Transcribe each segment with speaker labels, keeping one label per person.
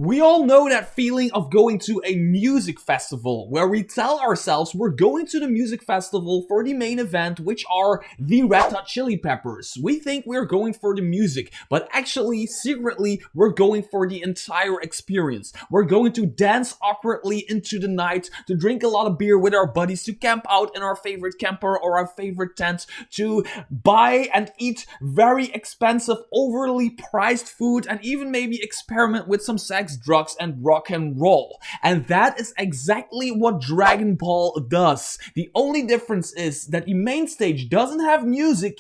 Speaker 1: We all know that feeling of going to a music festival where we tell ourselves we're going to the music festival for the main event, which are the Red Hot Chili Peppers. We think we're going for the music, but actually, secretly, we're going for the entire experience. We're going to dance awkwardly into the night, to drink a lot of beer with our buddies, to camp out in our favorite camper or our favorite tent, to buy and eat very expensive, overly priced food, and even maybe experiment with some sex, drugs, and rock and roll. And that is exactly what Dragonbowl does. The only difference is that the main stage doesn't have music,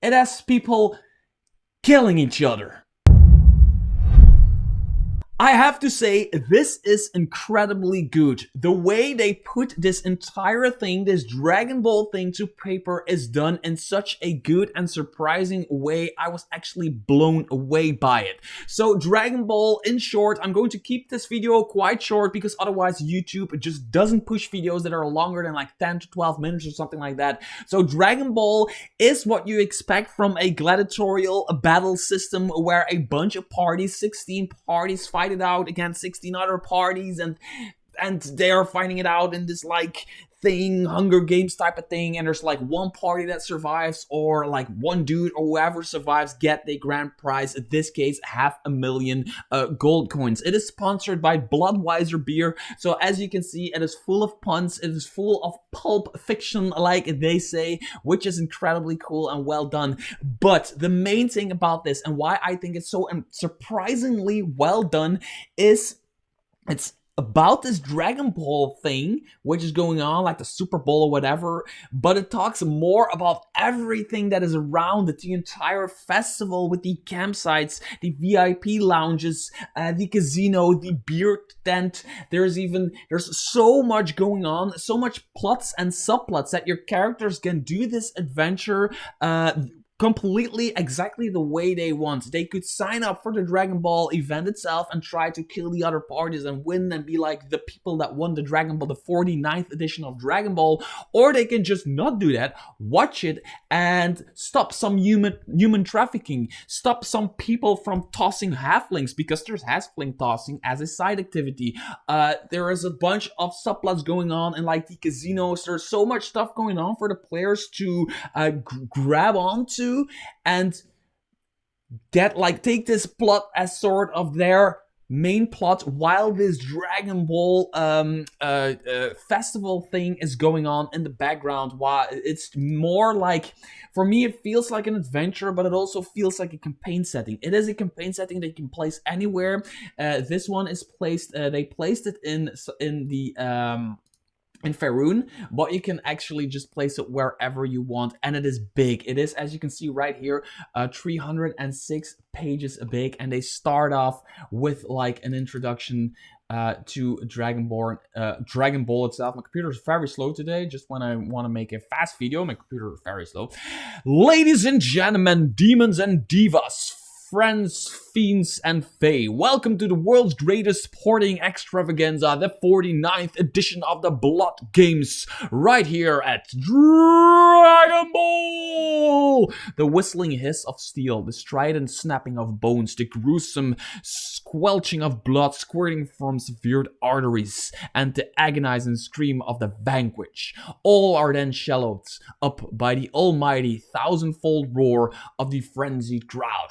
Speaker 1: it has people killing each other. I have to say, this is incredibly good. The way they put this entire thing, this Dragonbowl thing to paper is done in such a good and surprising way. I was actually blown away by it. So Dragonbowl, in short, I'm going to keep this video quite short because otherwise YouTube just doesn't push videos that are longer than like 10 to 12 minutes or something like that. So Dragonbowl is what you expect from a gladiatorial battle system where a bunch of parties, 16 parties, fight it out against 16 other parties, and they are fighting it out in this like thing, Hunger Games type of thing, and there's like one party that survives, or like one dude or whoever survives get the grand prize, in this case $500,000 gold coins. It is sponsored by Budweiser beer, so as you can see, it is full of puns, it is full of pulp fiction like they say, which is incredibly cool and well done. But the main thing about this, and why I think it's so surprisingly well done, is it's about this Dragonbowl thing, which is going on, like the Super Bowl or whatever, but it talks more about everything that is around it, the entire festival with the campsites, the VIP lounges, the casino, the beer tent. There's so much going on, so much plots and subplots that your characters can do this adventure completely exactly the way they want. They could sign up for the Dragonbowl event itself and try to kill the other parties and win and be like the people that won the Dragonbowl, the 49th edition of Dragonbowl, or they can just not do that, watch it, and stop some human trafficking, stop some people from tossing halflings, because there's halfling tossing as a side activity. There is a bunch of subplots going on in like the casinos. There's so much stuff going on for the players to grab onto and take this plot as sort of their main plot while this Dragonbowl festival thing is going on in the background. While it's more like, for me, it feels like an adventure, but it also feels like a campaign setting. It is a campaign setting that you can place anywhere. This one is placed, they placed it in Faerun, but you can actually just place it wherever you want, and it is big. It is, as you can see right here, 306 pages big, and they start off with like an introduction to Dragonbowl itself. My computer is very slow today. Just when I want to make a fast video, my computer is very slow. Ladies and gentlemen, demons and divas, friends, fiends, and fae, welcome to the world's greatest sporting extravaganza, the 49th edition of the Blood Games, right here at Dragonbowl! The whistling hiss of steel, the strident snapping of bones, the gruesome squelching of blood squirting from severed arteries, and the agonizing scream of the vanquished, all are then shallowed up by the almighty thousandfold roar of the frenzied crowd.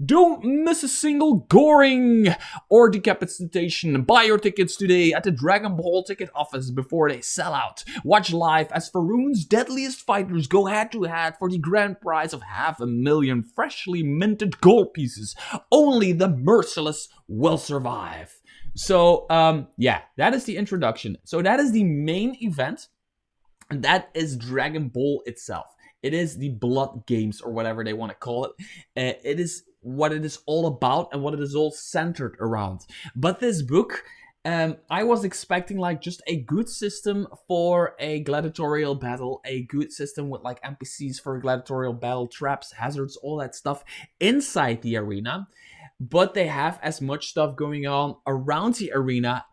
Speaker 1: Don't miss a single goring or decapitation. Buy your tickets today at the Dragonbowl ticket office before they sell out. Watch live as Faerun's deadliest fighters go head to head for the grand prize of $500,000 freshly minted gold pieces. Only the merciless will survive. So, yeah, that is the introduction. So that is the main event, and that is Dragonbowl itself. It is the Blood Games, or whatever they want to call it. It is what it is all about and what it is all centered around. But this book, I was expecting like just a good system for a gladiatorial battle, a good system with like NPCs for a gladiatorial battle, traps, hazards, all that stuff inside the arena. But they have as much stuff going on around the arena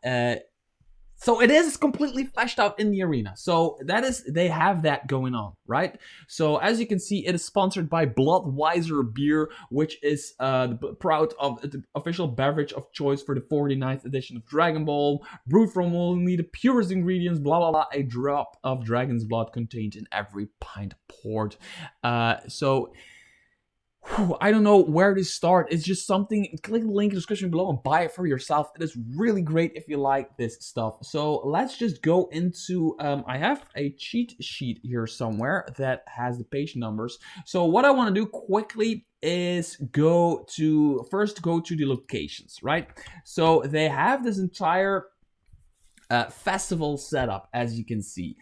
Speaker 1: So it is completely fleshed out in the arena. So that is, they have that going on, right? So as you can see, it is sponsored by Bloodweiser Beer, which is proud of the official beverage of choice for the 49th edition of Dragonbowl, brewed from only the purest ingredients, blah blah blah. A drop of dragon's blood contained in every pint poured. So I don't know where to start. It's just something. Click the link in the description below and buy it for yourself. It is really great if you like this stuff. So let's just go into. I have a cheat sheet here somewhere that has the page numbers. So what I want to do quickly is go to the locations, right? So they have this entire festival setup, as you can see.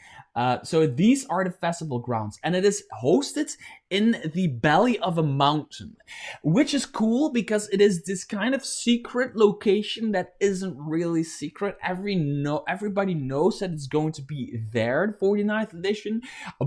Speaker 1: So these are the festival grounds, and it is hosted in the belly of a mountain, which is cool because it is this kind of secret location that isn't really secret. Everybody knows that it's going to be there, the 49th edition,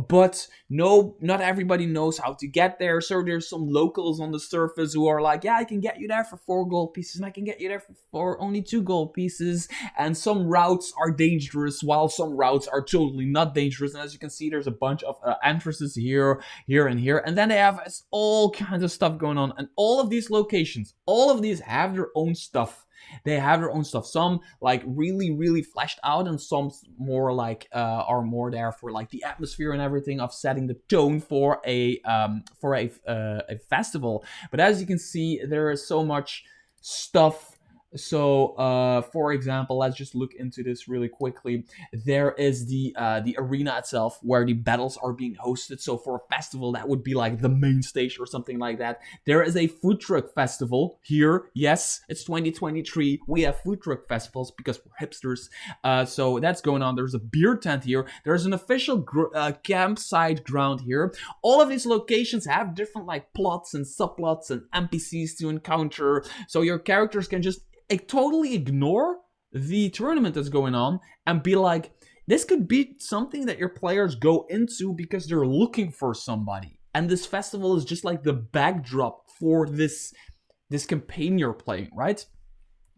Speaker 1: but no, not everybody knows how to get there. So there's some locals on the surface who are like, yeah, I can get you there for 4 gold pieces, and I can get you there for only 2 gold pieces, and some routes are dangerous while some routes are totally not dangerous. And as you can see, there's a bunch of entrances here, and here, and then they have all kinds of stuff going on. And all of these locations, all of these have their own stuff. They have their own stuff. Some like really fleshed out, and some more like are more there for like the atmosphere and everything of setting the tone for a festival. But as you can see, there is so much stuff. So, for example, let's just look into this really quickly. There is the arena itself where the battles are being hosted. So for a festival, that would be like the main stage or something like that. There is a food truck festival here. Yes, it's 2023. We have food truck festivals because we're hipsters. So that's going on. There's a beer tent here. There's an official campsite ground here. All of these locations have different like plots and subplots and NPCs to encounter. So your characters can just totally ignore the tournament that's going on and be like, this could be something that your players go into because they're looking for somebody. And this festival is just like the backdrop for this campaign you're playing, right?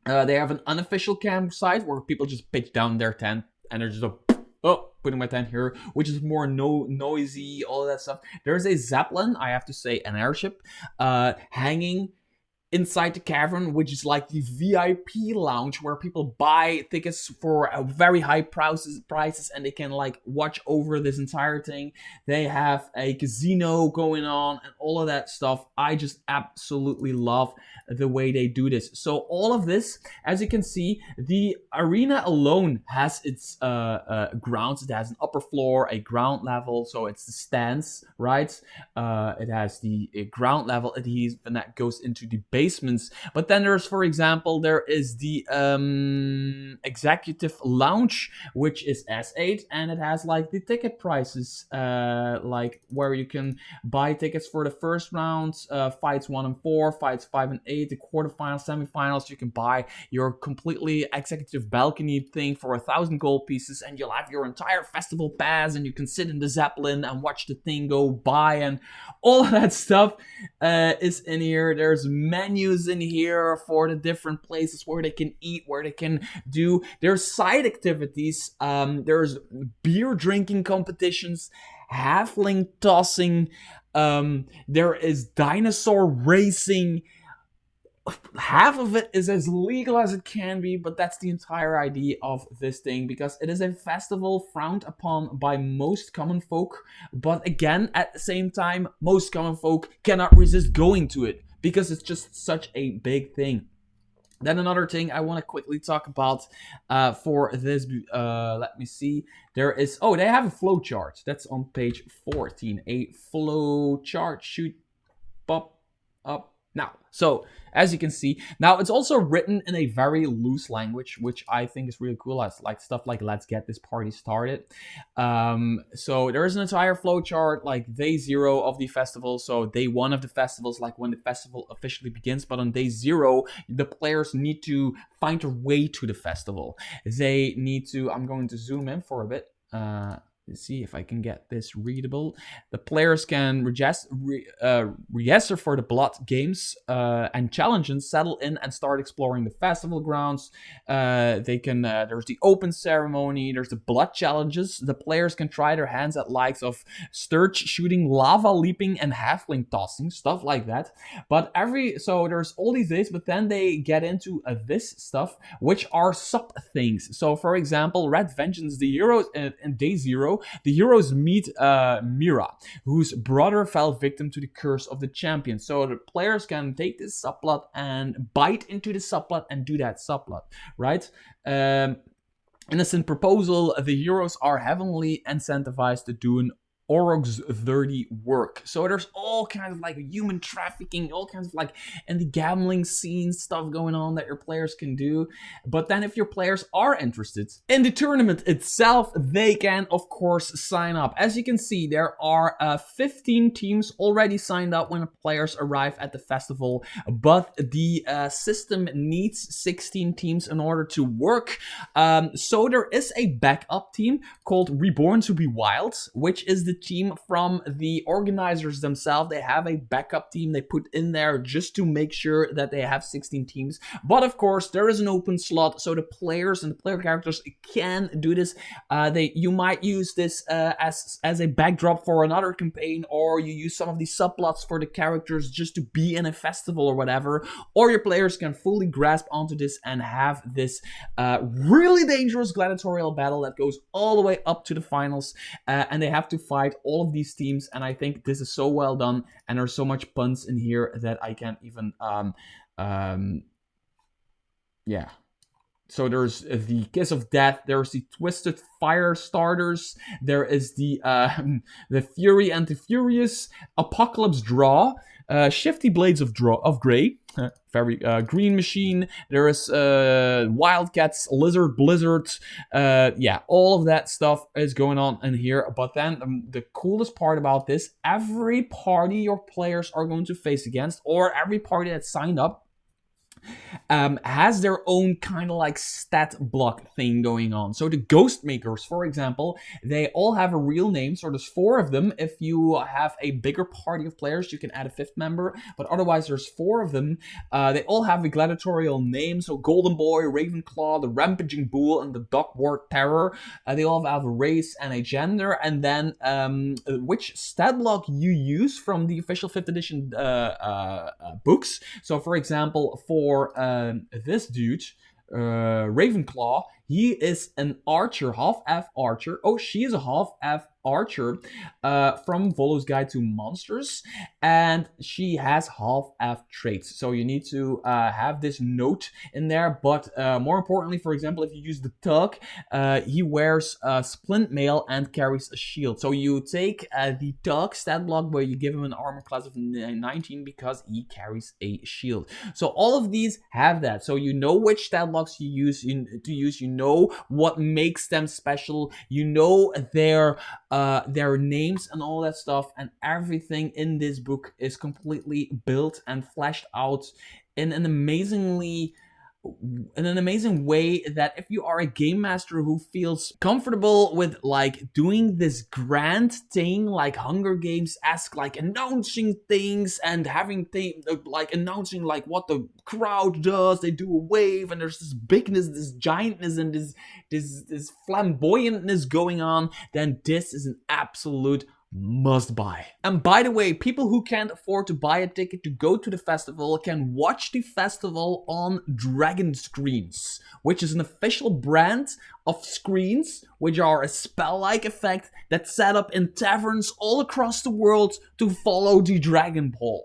Speaker 1: They have an unofficial campsite where people just pitch down their tent and they're just putting my tent here, which is more noisy, all of that stuff. There's a Zeppelin, I have to say, an airship, hanging inside the cavern, which is like the VIP lounge where people buy tickets for very high prices, and they can like watch over this entire thing. They have a casino going on and all of that stuff. I just absolutely love the way they do this. So all of this, as you can see, the arena alone has its grounds. It has an upper floor, a ground level, so it's the stands, right? It has the ground level, and that goes into the basements. But then there's, for example, there is the executive lounge, which is S8, and it has like the ticket prices, like where you can buy tickets for the first round, fights 1 and 4, fights 5 and 8, the quarterfinals, semifinals. You can buy your completely executive balcony thing for 1,000 gold pieces, and you'll have your entire festival pass, and you can sit in the Zeppelin and watch the thing go by, and all of that stuff is in here. There's menus in here for the different places where they can eat, where they can do. There's side activities. There's beer drinking competitions, halfling tossing. There is dinosaur racing. Half of it is as legal as it can be, but that's the entire idea of this thing, because it is a festival frowned upon by most common folk, but again, at the same time, most common folk cannot resist going to it, because it's just such a big thing. Then another thing I want to quickly talk about for this, let me see, there is, they have a flow chart, that's on page 14, a flow chart, shoot, pop, up, now. So, as you can see, now it's also written in a very loose language, which I think is really cool. It's like stuff like, let's get this party started. So there is an entire flowchart, like day 0 of the festival. So day 1 of the festival is like when the festival officially begins. But on day 0, the players need to find their way to the festival. They need to, I'm going to zoom in for a bit. see if I can get this readable. The players can register for the blood games and challenges, settle in and start exploring the festival grounds. They can there's the open ceremony, there's the blood challenges. The players can try their hands at likes of sturge shooting, lava leaping, and halfling tossing, stuff like that. But so there's all these days, but then they get into this stuff, which are sub things. So for example, Red Vengeance, the heroes in day 0, the heroes meet Mira, whose brother fell victim to the curse of the champion. So the players can take this subplot and bite into the subplot and do that subplot, right? Innocent proposal, the heroes are heavily incentivized to do an Orog's dirty work. So there's all kinds of like human trafficking, all kinds of like and the gambling scene stuff going on that your players can do. But then if your players are interested in the tournament itself, they can of course sign up. As you can see, there are 15 teams already signed up when the players arrive at the festival, but the system needs 16 teams in order to work. So there is a backup team called Reborn to be Wild, which is the team from the organizers themselves. They have a backup team they put in there just to make sure that they have 16 teams. But of course, there is an open slot, so the players and the player characters can do this. You might use this as a backdrop for another campaign, or you use some of these subplots for the characters just to be in a festival or whatever. Or your players can fully grasp onto this and have this really dangerous gladiatorial battle that goes all the way up to the finals, and they have to fight all of these teams. And I think this is so well done, and there's so much puns in here that I can't even yeah. So there's the Kiss of Death, there's the Twisted Fire Starters, there is the Fury and the Furious, Apocalypse Draw, Shifty Blades of Grey, very Green Machine, there is Wildcats, Lizard Blizzard, yeah, all of that stuff is going on in here. But then the coolest part about this, every party your players are going to face against, or every party that signed up, has their own kind of like stat block thing going on. So the Ghost Makers, for example, they all have a real name. So there's 4 of them. If you have a bigger party of players, you can add a 5th member. But otherwise, there's 4 of them. They all have a gladiatorial name. So Golden Boy, Ravenclaw, the Rampaging Bull, and the Dogwart Terror. They all have a race and a gender. And then which stat block you use from the official 5th edition books. So for example, for this dude, Ravenclaw, he is an archer, half-elf archer. Oh, she is a half-elf archer from Volo's Guide to Monsters, and she has half-elf traits. So you need to have this note in there. But more importantly, for example, if you use the Tug, he wears splint mail and carries a shield. So you take the Tug stat block where you give him an armor class of 19 because he carries a shield. So all of these have that. So you know which stat blocks you use you know what makes them special, you know their names and all that stuff, and everything in this book is completely built and fleshed out in an amazing way that if you are a game master who feels comfortable with like doing this grand thing like Hunger Games-esque, like announcing things and having things like announcing like what the crowd does, they do a wave and there's this bigness, this giantness, and this flamboyantness going on, then this is an absolute must buy. And by the way, people who can't afford to buy a ticket to go to the festival can watch the festival on Dragon Screens, which is an official brand of screens which are a spell-like effect that's set up in taverns all across the world to follow the Dragonbowl.